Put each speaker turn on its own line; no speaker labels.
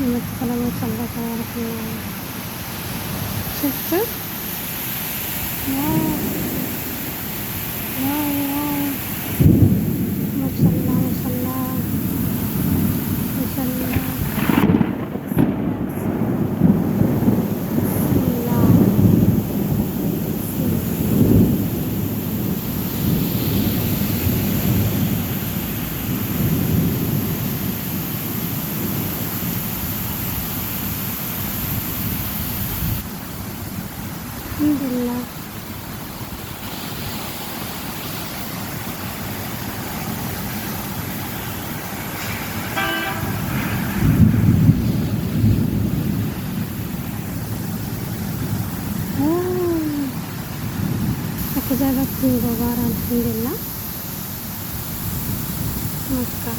المدخل المصلى تبارك الله. شفتوا؟ واو واو واو، ما شاء الله ما شاء الله ما شاء الله. بسم الله الحمد لله. aku jaga tunggu barang alhamdulillah. Maka